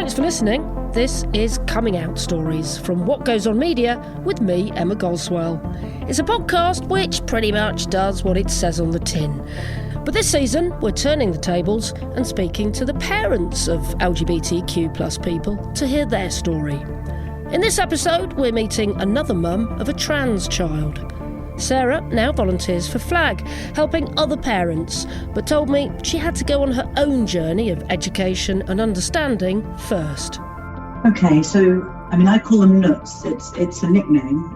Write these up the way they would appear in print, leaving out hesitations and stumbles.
Thanks for listening. This is Coming Out Stories from What Goes On Media with me, Emma Goswell. It's a podcast which pretty much does what it says on the tin. But this season, we're turning the tables and speaking to the parents of LGBTQ+ people to hear their story. In this episode, we're meeting another mum of a trans child. Sarah now volunteers for FLAG, helping other parents, but told me she had to go on her own journey of education and understanding first. Okay, so I call them Noots. It's a nickname,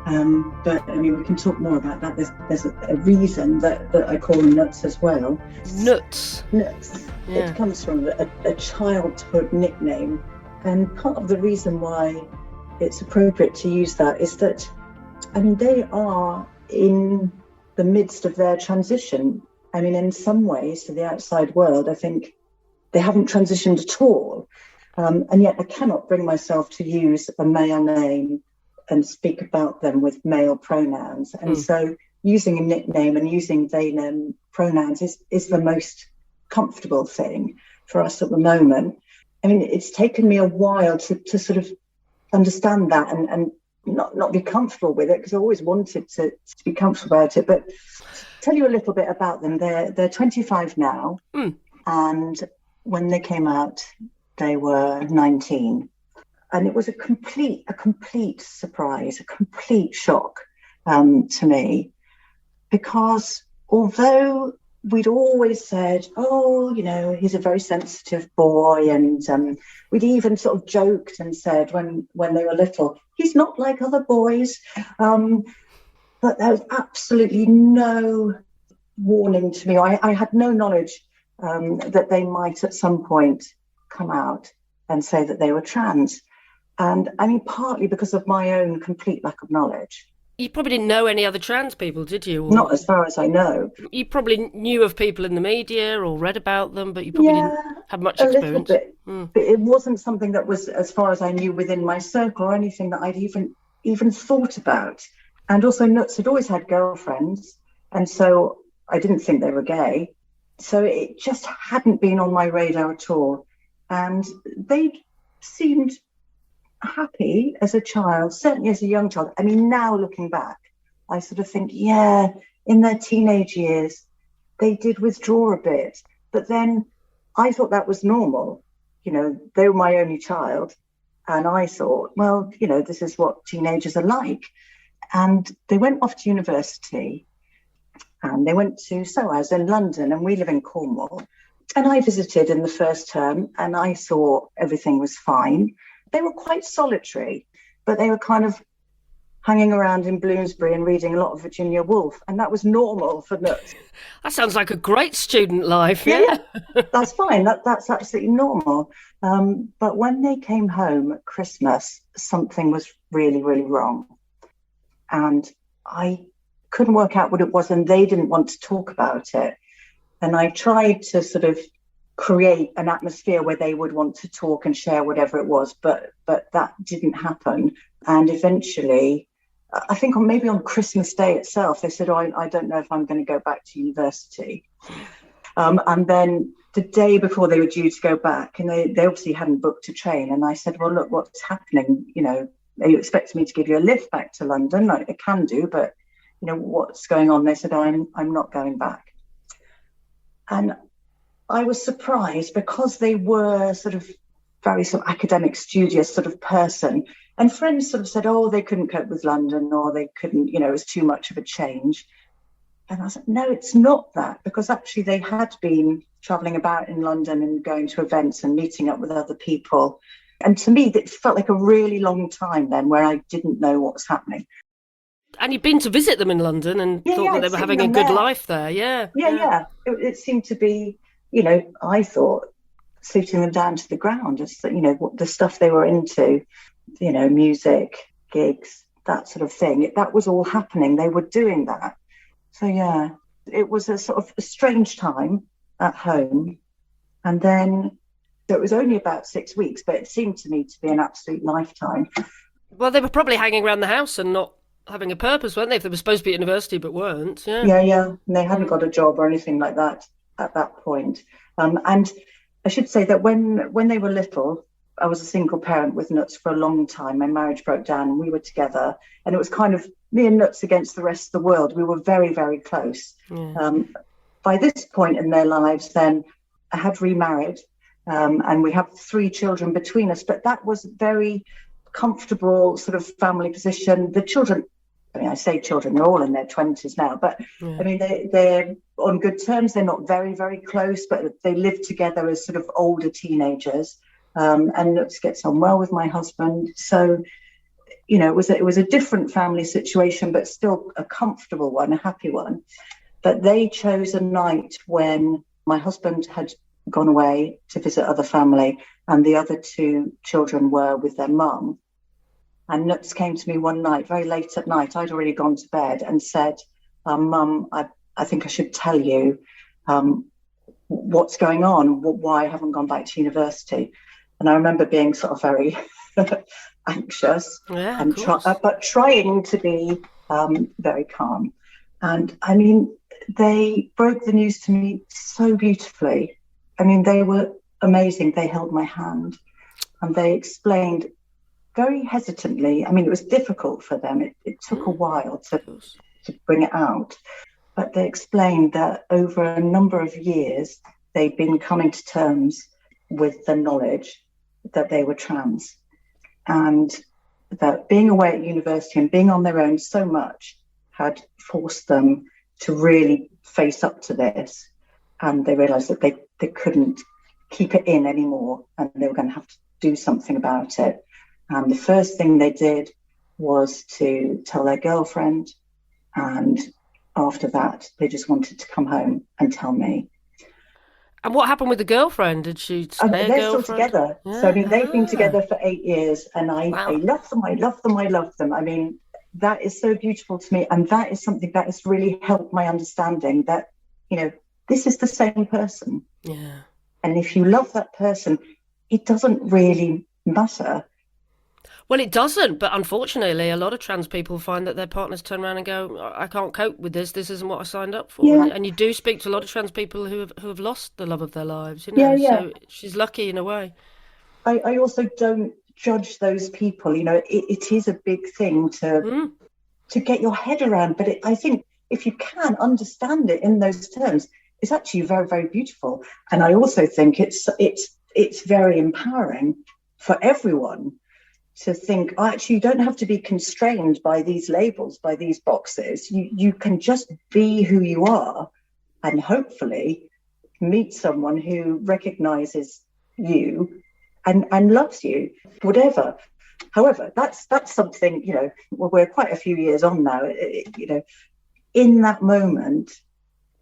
but we can talk more about that. There's a reason that I call them Noots as well. Noots. Noots. Yeah. It comes from a childhood nickname, and part of the reason why it's appropriate to use that is that they are in the midst of their transition. In some ways to the outside world, I think they haven't transitioned at all. And yet I cannot bring myself to use a male name and speak about them with male pronouns. And so using a nickname and using they, them pronouns is the most comfortable thing for us at the moment. It's taken me a while to sort of understand that and not be comfortable with it, because I always wanted to be comfortable about it. But to tell you a little bit about them, they're 25 now. And when they came out, they were 19, and it was a complete surprise, a complete shock to me, because although we'd always said, he's a very sensitive boy, and we'd even sort of joked and said when they were little, he's not like other boys, but there was absolutely no warning to me. I had no knowledge that they might at some point come out and say that they were trans. And partly because of my own complete lack of knowledge. You probably didn't know any other trans people, did you? Or not as far as I know. You probably knew of people in the media or read about them, but you probably didn't have much experience. A little bit. But it wasn't something that was, as far as I knew, within my circle or anything that I'd even thought about. And also Noots had always had girlfriends, and so I didn't think they were gay. So it just hadn't been on my radar at all. And they seemed happy as a child, certainly as a young child. Now looking back, I sort of think, in their teenage years, they did withdraw a bit. But then I thought that was normal. They were my only child. And I thought, this is what teenagers are like. And they went off to university, and they went to SOAS in London, and we live in Cornwall. And I visited in the first term, and I thought everything was fine. They were quite solitary, but they were kind of hanging around in Bloomsbury and reading a lot of Virginia Woolf, and that was normal for Noots. That sounds like a great student life, yeah. That's fine. That's absolutely normal. But when they came home at Christmas, something was really, really wrong. And I couldn't work out what it was, and they didn't want to talk about it. And I tried to sort of create an atmosphere where they would want to talk and share whatever it was, but that didn't happen. And eventually, I think maybe on Christmas Day itself, they said, I don't know if I'm going to go back to university. And then the day before they were due to go back, and they obviously hadn't booked a train. And I said, well, look, what's happening? Are you expecting me to give you a lift back to London? I can do, but, what's going on? They said, I'm not going back. And I was surprised, because they were sort of very sort of academic, studious sort of person. And friends sort of said, they couldn't cope with London, or they couldn't, it was too much of a change. And I said, no, it's not that, because actually they had been travelling about in London and going to events and meeting up with other people. And to me, it felt like a really long time then where I didn't know what was happening. And you'd been to visit them in London and thought that they were having a good life there, yeah. It seemed to be, I thought, suiting them down to the ground. Just, what the stuff they were into, music, gigs, that sort of thing. That was all happening. They were doing that. So, it was a sort of a strange time at home. And then, so it was only about 6 weeks, but it seemed to me to be an absolute lifetime. Well, they were probably hanging around the house and not having a purpose, weren't they? If they were supposed to be at university but weren't. Yeah. And they hadn't got a job or anything like that at that point. And I should say that when they were little, I was a single parent with Noots for a long time. My marriage broke down and we were together. And it was kind of me and Noots against the rest of the world. We were very, very close. Yeah. By this point in their lives, then I had remarried and we have 3 children between us. But that was a very comfortable sort of family position. The children, I mean, I say children, they're all in their 20s now, but yeah. I mean, they're on good terms. They're not very, very close, but they live together as sort of older teenagers. And Noots gets on well with my husband. So, you know, it was a different family situation, but still a comfortable one, a happy one. But they chose a night when my husband had gone away to visit other family and the other 2 children were with their mum. And Noots came to me one night, very late at night. I'd already gone to bed and said, Mum, I think I should tell you what's going on, why I haven't gone back to university. And I remember being sort of very anxious, and but trying to be very calm. And I mean, they broke the news to me so beautifully. I mean, they were amazing. They held my hand and they explained very hesitantly. I mean, it was difficult for them. It took a while to bring it out. But they explained that over a number of years, they'd been coming to terms with the knowledge that they were trans. And that being away at university and being on their own so much had forced them to really face up to this. And they realised that they couldn't keep it in anymore and they were going to have to do something about it. And the first thing they did was to tell their girlfriend. And after that, they just wanted to come home and tell me. And what happened with the girlfriend? Did she stay a girlfriend? They're still together. Yeah. So, I mean, they've been together for 8 years and I love them. I love them. I love them. I mean, that is so beautiful to me. And that is something that has really helped my understanding that, you know, this is the same person. Yeah. And if you love that person, it doesn't really matter. Well, it doesn't, but unfortunately, a lot of trans people find that their partners turn around and go, I can't cope with this. This isn't what I signed up for. Yeah. And you do speak to a lot of trans people who have lost the love of their lives, you know. Yeah. So she's lucky in a way. I also don't judge those people. You know, it is a big thing to get your head around. But I think if you can understand it in those terms, it's actually very, very beautiful. And I also think it's very empowering for everyone to think, actually, you don't have to be constrained by these labels, by these boxes. You can just be who you are and hopefully meet someone who recognizes you and loves you, whatever. However, that's something, you know, we're quite a few years on now. You know, in that moment,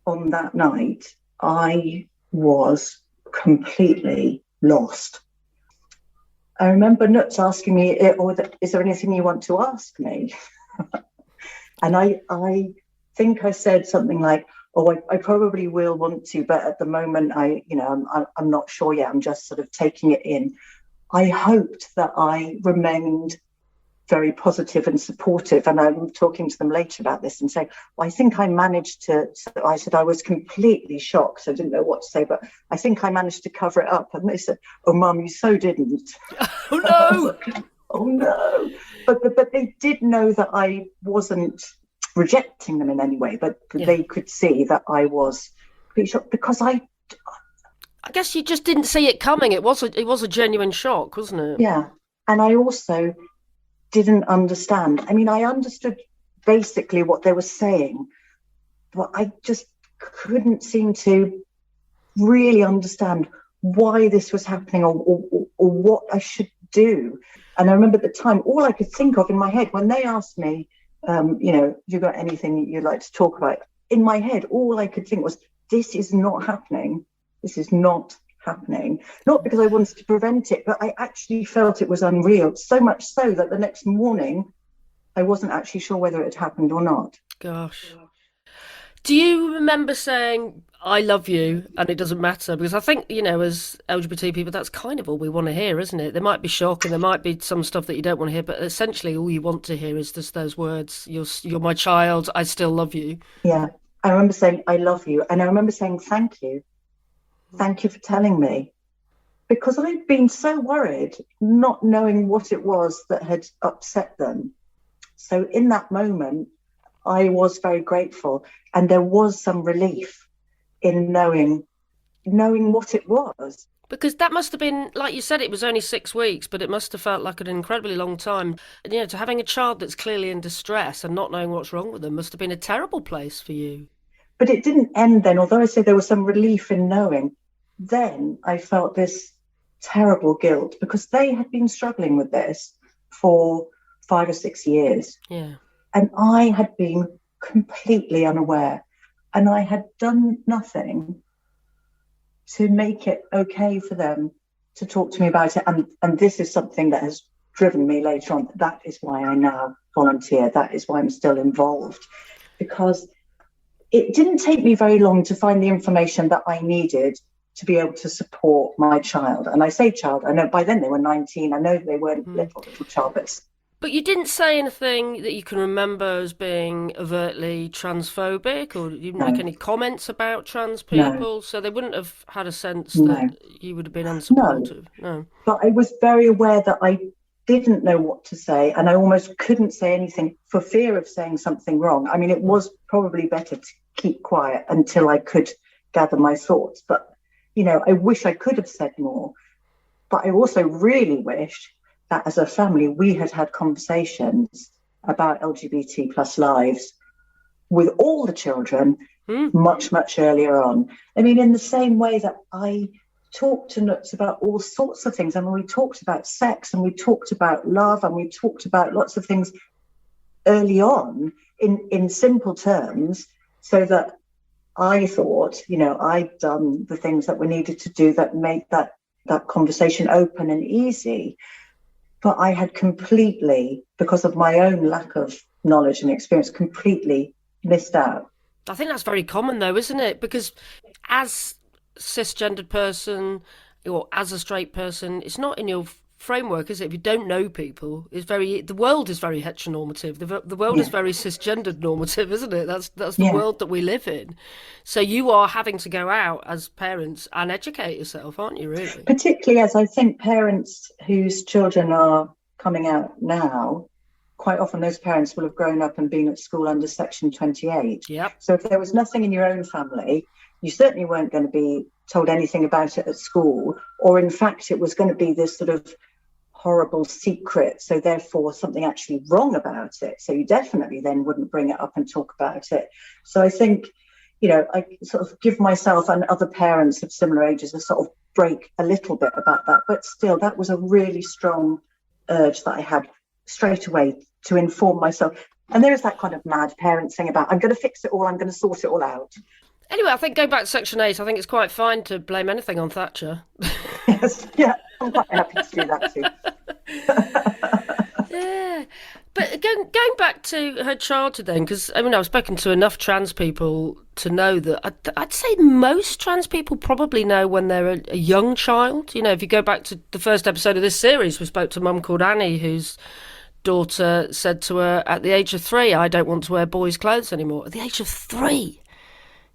on that night, I was completely lost. I remember Noots asking me, is there anything you want to ask me? And I think I said something like, I probably will want to, but at the moment, I'm not sure yet. I'm just sort of taking it in. I hoped that I remained very positive and supportive. And I'm talking to them later about this and saying, I think I managed to, I said I was completely shocked. I didn't know what to say, but I think I managed to cover it up. And they said, oh, Mum, you so didn't. Oh, no. Like, oh, no. But they did know that I wasn't rejecting them in any way, but they could see that I was pretty shocked because I guess you just didn't see it coming. It was a genuine shock, wasn't it? Yeah. And I also didn't understand. I mean, I understood basically what they were saying, but I just couldn't seem to really understand why this was happening or what I should do. And I remember at the time, all I could think of in my head when they asked me, you got anything you'd like to talk about? In my head, all I could think was, this is not happening. This is not happening. Not because I wanted to prevent it, but I actually felt it was unreal. So much so that the next morning, I wasn't actually sure whether it had happened or not. Gosh. Do you remember saying, I love you, and it doesn't matter? Because I think, you know, as LGBT people, that's kind of all we want to hear, isn't it? There might be shock and there might be some stuff that you don't want to hear, but essentially all you want to hear is just those words, you're my child, I still love you. Yeah. I remember saying, I love you. And I remember saying, thank you. Thank you for telling me. because I'd been so worried, not knowing what it was that had upset them. So in that moment, I was very grateful, and there was some relief in knowing what it was. Because that must have been, like you said, it was only 6 weeks, but it must have felt like an incredibly long time. And, to having a child that's clearly in distress and not knowing what's wrong with them must have been a terrible place for you. But it didn't end then. Although I say there was some relief in knowing, then I felt this terrible guilt because they had been struggling with this for 5 or 6 years. Yeah. And I had been completely unaware, and I had done nothing to make it okay for them to talk to me about it. And this is something that has driven me later on. That is why I now volunteer. That is why I'm still involved, because it didn't take me very long to find the information that I needed to be able to support my child. And I say child, I know by then they were 19. I know they weren't little child, But you didn't say anything that you can remember as being overtly transphobic, or you didn't make any comments about trans people, so they wouldn't have had a sense that you would have been unsupportive. No. But I was very aware that I didn't know what to say, and I almost couldn't say anything for fear of saying something wrong. I mean, it was probably better to keep quiet until I could gather my thoughts. But, I wish I could have said more. But I also really wished that as a family, we had conversations about LGBT plus lives with all the children much, much earlier on. I mean, in the same way that I talked to Noots about all sorts of things. I mean, we talked about sex, and we talked about love, and we talked about lots of things early on in simple terms, so that I thought, I'd done the things that we needed to do that made that conversation open and easy. But I had completely, because of my own lack of knowledge and experience, completely missed out. I think that's very common though, isn't it? Because as a cisgendered person or as a straight person, it's not in your framework, is it? If you don't know people, the world is very heteronormative. The world is very cisgendered normative, isn't it? That's the world that we live in. So you are having to go out as parents and educate yourself, aren't you, really? Particularly as I think parents whose children are coming out now, quite often those parents will have grown up and been at school under Section 28. Yep. So if there was nothing in your own family, you certainly weren't going to be told anything about it at school, or in fact, it was going to be this sort of horrible secret, so therefore something actually wrong about it. So you definitely then wouldn't bring it up and talk about it. So I think, I sort of give myself and other parents of similar ages a sort of break a little bit about that. But still, that was a really strong urge that I had straight away to inform myself. And there is that kind of mad parent thing about, I'm going to fix it all, I'm going to sort it all out. Anyway, I think going back to Section 8, I think it's quite fine to blame anything on Thatcher. Yes, yeah, I'm quite happy to do that too. Yeah, but going back to her childhood then, because I've spoken to enough trans people to know that I'd say most trans people probably know when they're a young child. If you go back to the first episode of this series, we spoke to a mum called Annie whose daughter said to her at the age of 3, I don't want to wear boys' clothes anymore. At the age of 3.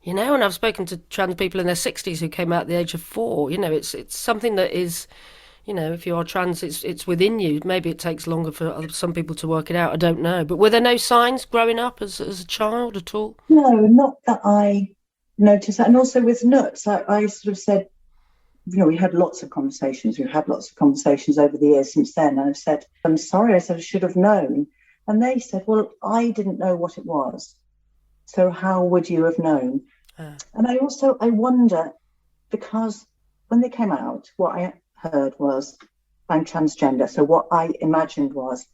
And I've spoken to trans people in their 60s who came out at the age of 4. It's something that is, if you are trans, it's within you. Maybe it takes longer for some people to work it out. I don't know. But were there no signs growing up as a child at all? No, not that I noticed that. And also with Noots, I sort of said, we had lots of conversations. We've had lots of conversations over the years since then. And I've said, I'm sorry, I said I should have known. And they said, well, I didn't know what it was. So how would you have known? And I wonder, because when they came out, what I heard was, I'm transgender. So what I imagined was,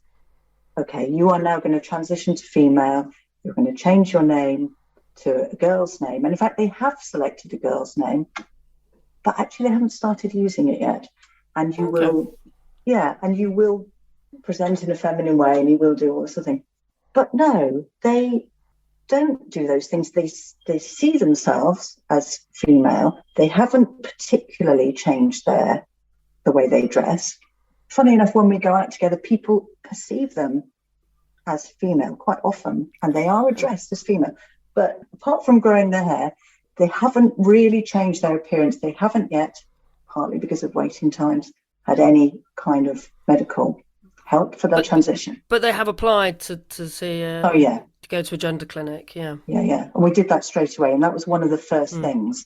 okay, you are now going to transition to female. You're going to change your name to a girl's name. And in fact, they have selected a girl's name, but actually they haven't started using it yet. And you will present in a feminine way, and you will do all this sort of thing. But no, they don't do those things. They see themselves as female. They haven't particularly changed the way they dress. Funny enough, when we go out together, people perceive them as female quite often, and they are addressed as female. But apart from growing their hair, they haven't really changed their appearance. They haven't yet partly because of waiting times, had any kind of medical help for their transition. But they have applied to see... Oh, yeah. To go to a gender clinic, yeah. Yeah. And we did that straight away. And that was one of the first things.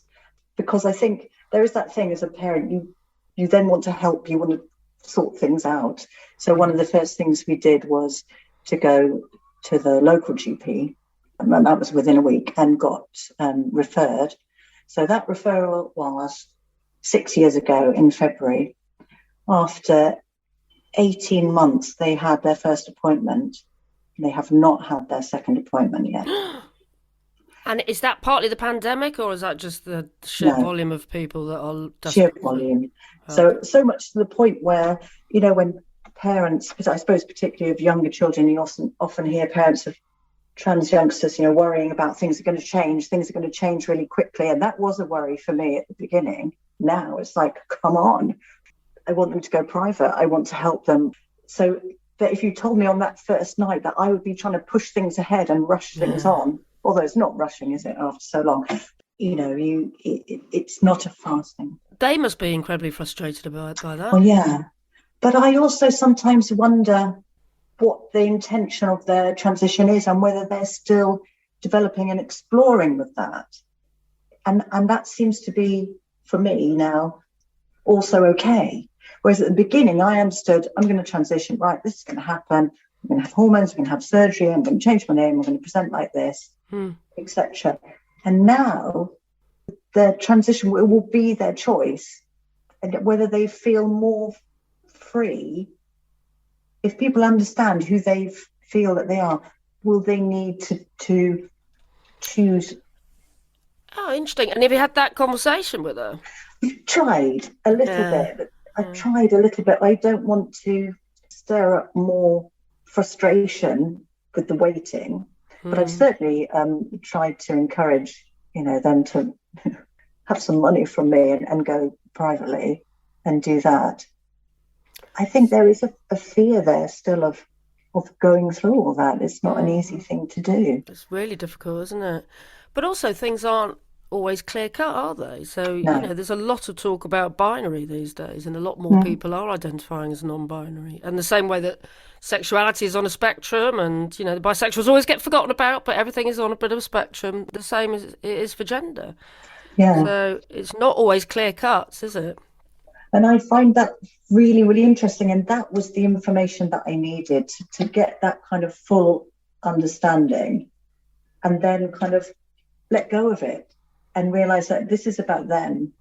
Because I think there is that thing as a parent, you then want to help, you want to sort things out. So one of the first things we did was to go to the local GP, and that was within a week, and got referred. So that referral was 6 years ago in February. After 18 months, they had their first appointment. They have not had their second appointment yet. And is that partly the pandemic, or is that just the sheer volume of people that are sheer volume? So much to the point where, when parents, because I suppose particularly of younger children, you often hear parents of trans youngsters, worrying about things are going to change really quickly. And that was a worry for me at the beginning. Now it's like, come on, I want them to go private. I want to help them. So that if you told me on that first night that I would be trying to push things ahead and rush things on, although it's not rushing, is it, after so long? It's not a fast thing. They must be incredibly frustrated by that. Oh, yeah. But I also sometimes wonder what the intention of their transition is and whether they're still developing and exploring with that. And that seems to be, for me now, also okay. Whereas at the beginning, I understood, I'm going to transition, right, this is going to happen. I'm going to have hormones, I'm going to have surgery, I'm going to change my name, I'm going to present like this, etc. And now their transition will be their choice. And whether they feel more free, if people understand who they feel that they are, will they need to choose? Oh, interesting. And have you had that conversation with her? We've tried a little bit. I've tried a little bit. I don't want to stir up more frustration with the waiting, but I've certainly tried to encourage, them to have some money from me and go privately and do that. I think there is a fear there still of going through all that. It's not an easy thing to do. It's really difficult, isn't it? But also things aren't always clear cut, are they? So, there's a lot of talk about binary these days, and a lot more people are identifying as non-binary. And the same way that sexuality is on a spectrum, and, the bisexuals always get forgotten about, but everything is on a bit of a spectrum, the same as it is for gender. Yeah. So it's not always clear cuts, is it? And I find that really, really interesting. And that was the information that I needed to get that kind of full understanding, and then kind of let go of it and realize that this is about them.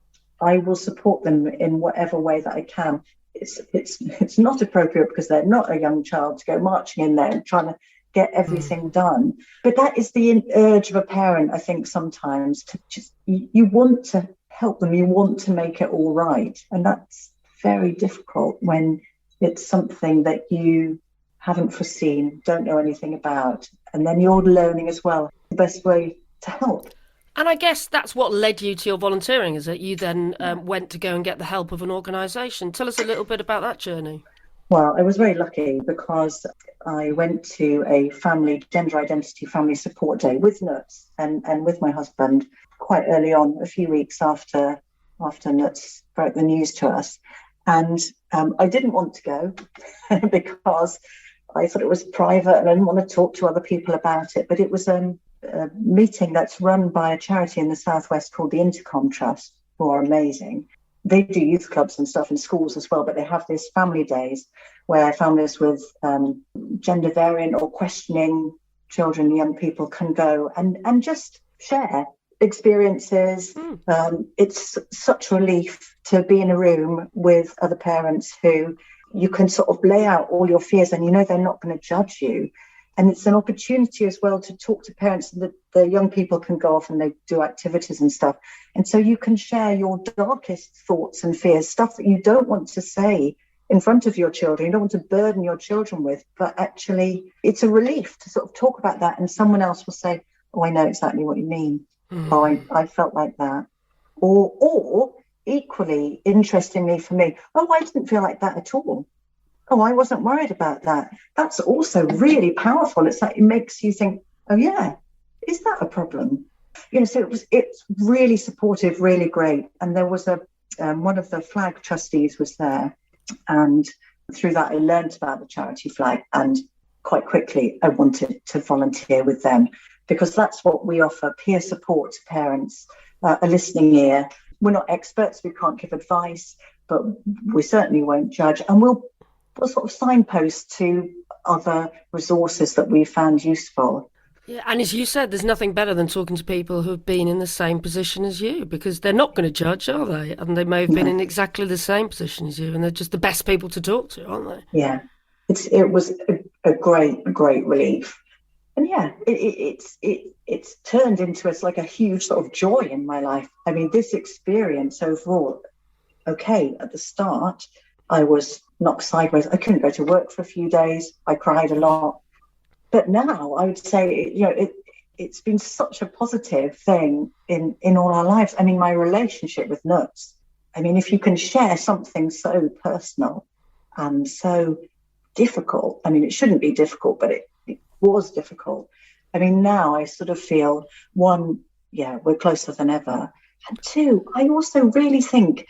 I will support them in whatever way that I can. It's not appropriate because they're not a young child to go marching in there and trying to get everything done. But that is the urge of a parent, I think, sometimes, to just, you want to help them, you want to make it all right. And that's very difficult when it's something that you haven't foreseen, don't know anything about. And then you're learning as well the best way to help. And I guess that's what led you to your volunteering, is that you then went to go and get the help of an organisation. Tell us a little bit about that journey. Well, I was very lucky because I went to a gender identity family support day with Noots and with my husband quite early on, a few weeks after Noots broke the news to us. And I didn't want to go because I thought it was private and I didn't want to talk to other people about it. But it was a meeting that's run by a charity in the Southwest called the Intercom Trust, who are amazing. They do youth clubs and stuff in schools as well, but they have these family days where families with gender variant or questioning children, young people can go and just share experiences. It's such relief to be in a room with other parents who you can sort of lay out all your fears and they're not going to judge you. And it's an opportunity as well to talk to parents, and the young people can go off and they do activities and stuff. And so you can share your darkest thoughts and fears, stuff that you don't want to say in front of your children. You don't want to burden your children with, but actually it's a relief to sort of talk about that. And someone else will say, oh, I know exactly what you mean. Oh, I felt like that. Or equally interestingly for me, oh, I didn't feel like that at all. Oh, I wasn't worried about that. That's also really powerful. It's like it makes you think, oh, yeah, is that a problem? So it's really supportive, really great. And there was a one of the flag trustees was there, and through that I learned about the charity flag, and quite quickly I wanted to volunteer with them, because that's what we offer: peer support to parents, a listening ear. We're not experts, we can't give advice, but we certainly won't judge, and we'll sort of signpost to other resources that we found useful. Yeah, and as you said, there's nothing better than talking to people who've been in the same position as you, because they're not going to judge, are they? And they may have been in exactly the same position as you, and they're just the best people to talk to, aren't they? Yeah, it was a great relief, and yeah, it's turned into, it's like a huge sort of joy in my life. I mean, this experience overall, okay, at the start I was knocked sideways. I couldn't go to work for a few days. I cried a lot. But now I would say, it's been such a positive thing in all our lives. I mean, my relationship with Noots, I mean, if you can share something so personal and so difficult, I mean, it shouldn't be difficult, but it was difficult. I mean, now I sort of feel, one, yeah, we're closer than ever. And two, I also really think,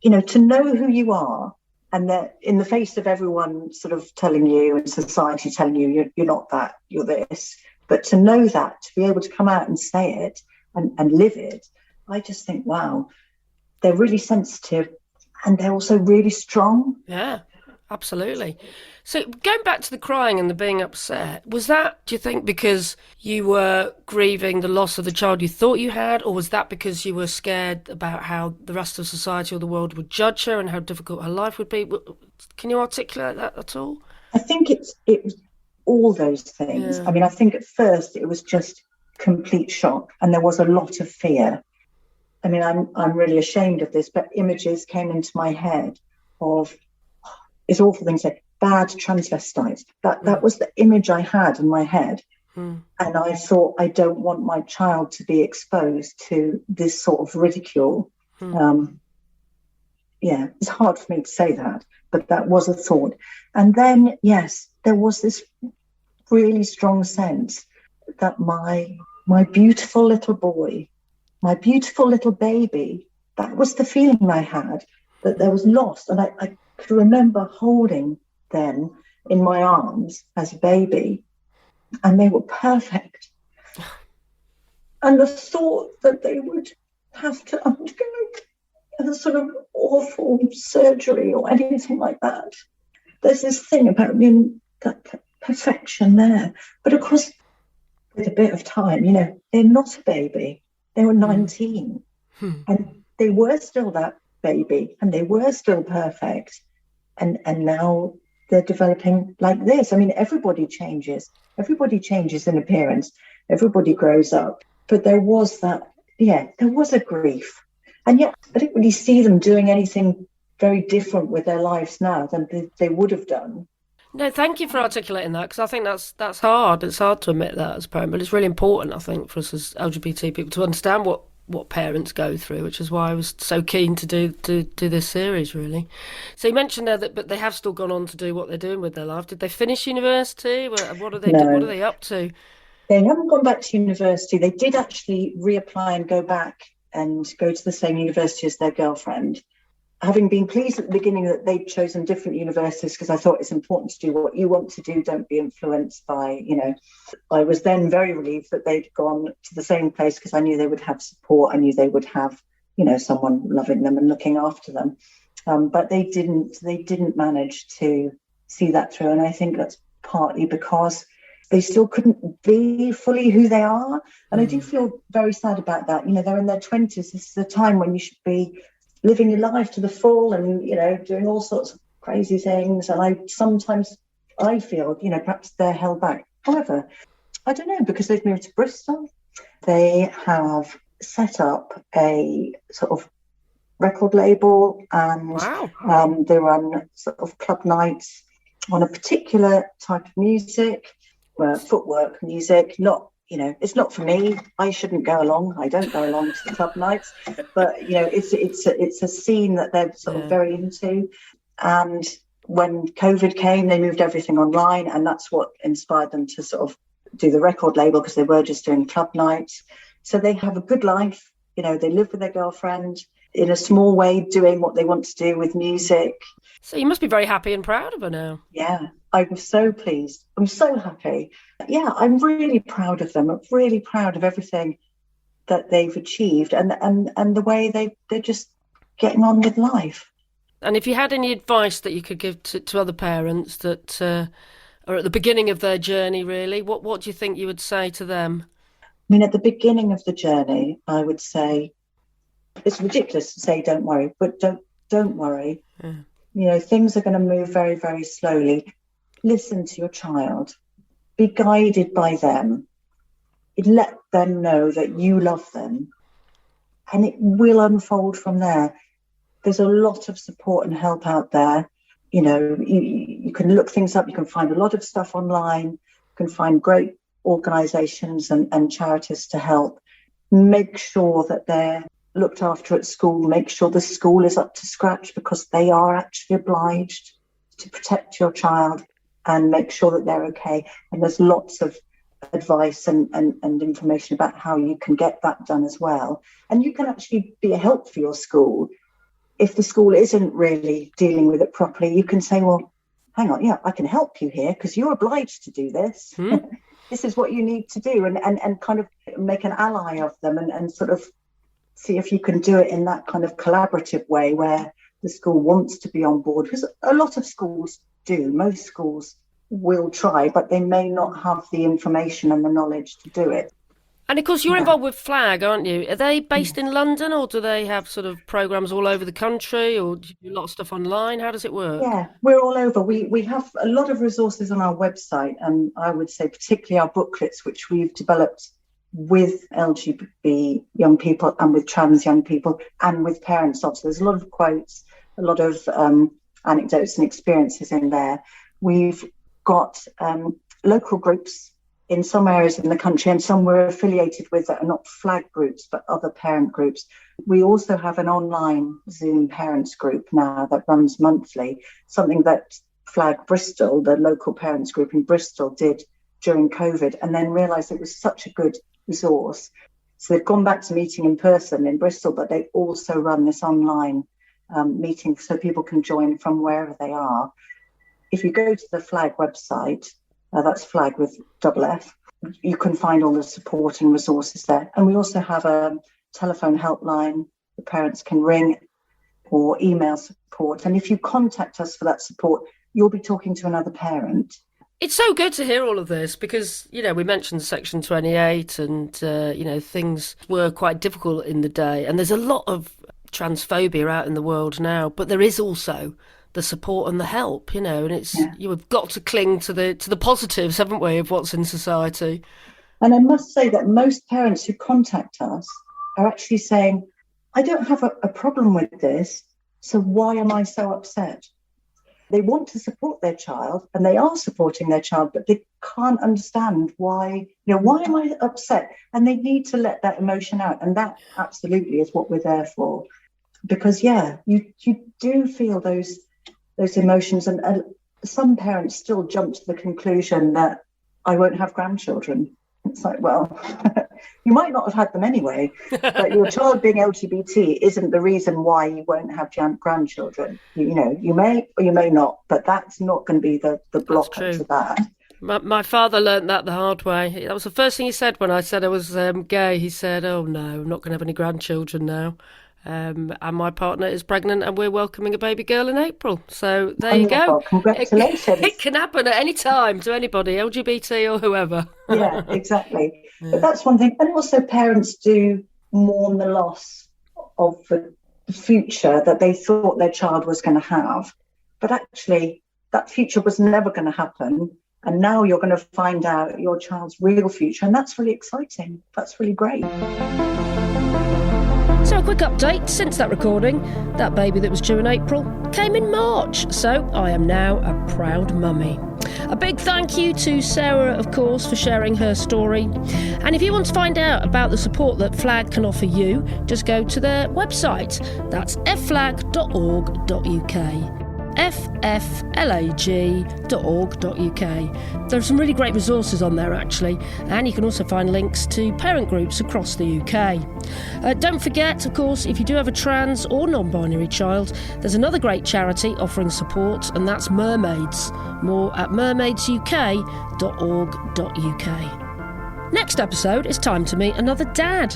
to know who you are, and that in the face of everyone sort of telling you, and society telling you, you're not that, you're this, but to know that, to be able to come out and say it and live it, I just think, wow, they're really sensitive, and they're also really strong. Yeah, absolutely. So going back to the crying and the being upset, was that, do you think, because you were grieving the loss of the child you thought you had, or was that because you were scared about how the rest of society or the world would judge her and how difficult her life would be? Can you articulate that at all? I think it was all those things. Yeah. I mean, I think at first it was just complete shock, and there was a lot of fear. I mean, I'm really ashamed of this, but images came into my head of, it's awful thing to say, bad transvestites. That was the image I had in my head. And I thought, I don't want my child to be exposed to this sort of ridicule. Yeah, it's hard for me to say that, but that was a thought. And then, yes, there was this really strong sense that my beautiful little boy, my beautiful little baby, that was the feeling I had, that there was lost. And I could remember holding them in my arms as a baby, and they were perfect. And the thought that they would have to undergo a sort of awful surgery or anything like that, there's this thing about that perfection there. But of course, with a bit of time, they're not a baby. They were 19, and they were still that baby, and they were still perfect. And now they're developing like this. I mean, everybody changes. Everybody changes in appearance. Everybody grows up. But there was that, there was a grief. And yet I didn't really see them doing anything very different with their lives now than they would have done. No, thank you for articulating that, because I think that's hard. It's hard to admit that as a parent, but it's really important, I think, for us as LGBT people to understand what parents go through, which is why I was so keen to do this series, really. So you mentioned there but they have still gone on to do what they're doing with their life. Did they finish university? What are they No. What are they up to? They haven't gone back to university. They did actually reapply and go back and go to the same university as their girlfriend. Having been pleased at the beginning that they'd chosen different universities, because I thought it's important to do what you want to do, don't be influenced by, I was then very relieved that they'd gone to the same place, because I knew they would have support. I knew they would have, someone loving them and looking after them. But they didn't manage to see that through. And I think that's partly because they still couldn't be fully who they are. And I do feel very sad about that. They're in their 20s. This is a time when you should be living your life to the full and, doing all sorts of crazy things. And I feel, perhaps they're held back. However, I don't know, because they've moved to Bristol. They have set up a sort of record label, and Wow. they run sort of club nights on a particular type of music, footwork music, not, it's not for me. I shouldn't go along. I don't go along to the club nights, but it's a scene that they're sort of very into. And when COVID came, they moved everything online, and that's what inspired them to sort of do the record label, because they were just doing club nights. So they have a good life. They live with their girlfriend in a small way, doing what they want to do with music. So you must be very happy and proud of her now. Yeah, I'm so pleased. I'm so happy. Yeah, I'm really proud of them. I'm really proud of everything that they've achieved and the way they're just getting on with life. And if you had any advice that you could give to other parents that are at the beginning of their journey, really, what do you think you would say to them? I mean, at the beginning of the journey, I would say, it's ridiculous to say don't worry, but don't worry. Yeah. Things are going to move very, very slowly. Listen to your child. Be guided by them. Let them know that you love them. And it will unfold from there. There's a lot of support and help out there. You can look things up. You can find a lot of stuff online. You can find great organisations and charities to help. Make sure that they're looked after at school. Make sure the school is up to scratch, because they are actually obliged to protect your child and make sure that they're okay. And there's lots of advice and information about how you can get that done as well. And you can actually be a help for your school. If the school isn't really dealing with it properly, you can say, well, hang on, I can help you here because you're obliged to do this. This is what you need to do, and kind of make an ally of them and sort of see if you can do it in that kind of collaborative way where the school wants to be on board. Because a lot of schools do. Most schools will try, but they may not have the information and the knowledge to do it. And of course, you're involved with FLAG, aren't you? Are they based in London, or do they have sort of programmes all over the country, or do you do a lot of stuff online? How does it work? Yeah, we're all over. We have a lot of resources on our website, and I would say particularly our booklets, which we've developed with LGBT young people and with trans young people and with parents also. There's a lot of quotes, a lot of anecdotes and experiences in there. We've got local groups in some areas in the country, and some we're affiliated with that are not FLAG groups, but other parent groups. We also have an online Zoom parents group now that runs monthly, something that FLAG Bristol, the local parents group in Bristol, did during COVID, and then realised it was such a good resource. So they've gone back to meeting in person in Bristol, but they also run this online meeting so people can join from wherever they are. If you go to the FLAG website, that's FLAG with double F, you can find all the support and resources there. And we also have a telephone helpline the parents can ring, or email support. And if you contact us for that support, you'll be talking to another parent. It's so good to hear all of this because, we mentioned Section 28 and, things were quite difficult in the day. And there's a lot of transphobia out in the world now, but there is also the support and the help, and it's you've got to cling to the positives, haven't we, of what's in society. And I must say that most parents who contact us are actually saying, I don't have a problem with this, so why am I so upset? They want to support their child, and they are supporting their child, but they can't understand why, why am I upset? And they need to let that emotion out. And that absolutely is what we're there for. Because, you do feel those emotions. And some parents still jump to the conclusion that I won't have grandchildren. It's like, well, you might not have had them anyway, but your child being LGBT isn't the reason why you won't have grandchildren. You may or you may not, but that's not going to be the blocker to that. My father learnt that the hard way. That was the first thing he said when I said I was gay. He said, oh no, I'm not going to have any grandchildren now. And my partner is pregnant and we're welcoming a baby girl in April. So there you go. Congratulations. It can happen at any time to anybody, LGBT or whoever. Yeah, exactly. Yeah. But that's one thing. And also parents do mourn the loss of the future that they thought their child was going to have. But actually, that future was never going to happen. And now you're going to find out your child's real future. And that's really exciting. That's really great. So a quick update, since that recording, that baby that was due in April came in March, so I am now a proud mummy. A big thank you to Sarah, of course, for sharing her story. And if you want to find out about the support that FLAG can offer you, just go to their website. That's fflag.org.uk. fflag.org.uk. There are some really great resources on there actually, and you can also find links to parent groups across the UK. Don't forget, of course, if you do have a trans or non-binary child, there's another great charity offering support, and that's Mermaids. More at mermaidsuk.org.uk. Next episode, it's time to meet another dad.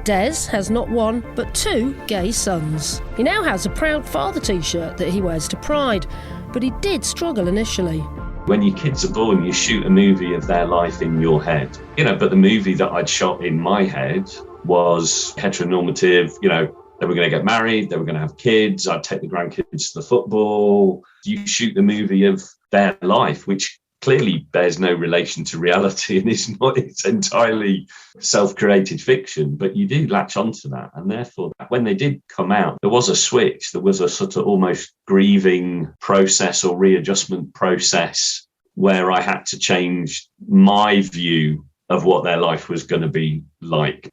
Des has not one, but 2 gay sons. He now has a Proud Father t-shirt that he wears to Pride, but he did struggle initially. When your kids are born, you shoot a movie of their life in your head. But the movie that I'd shot in my head was heteronormative, they were going to get married, they were going to have kids, I'd take the grandkids to the football. You shoot the movie of their life, which clearly bears no relation to reality and it's entirely self-created fiction, but you do latch onto that. And therefore, when they did come out, there was a switch, there was a sort of almost grieving process or readjustment process where I had to change my view of what their life was going to be like.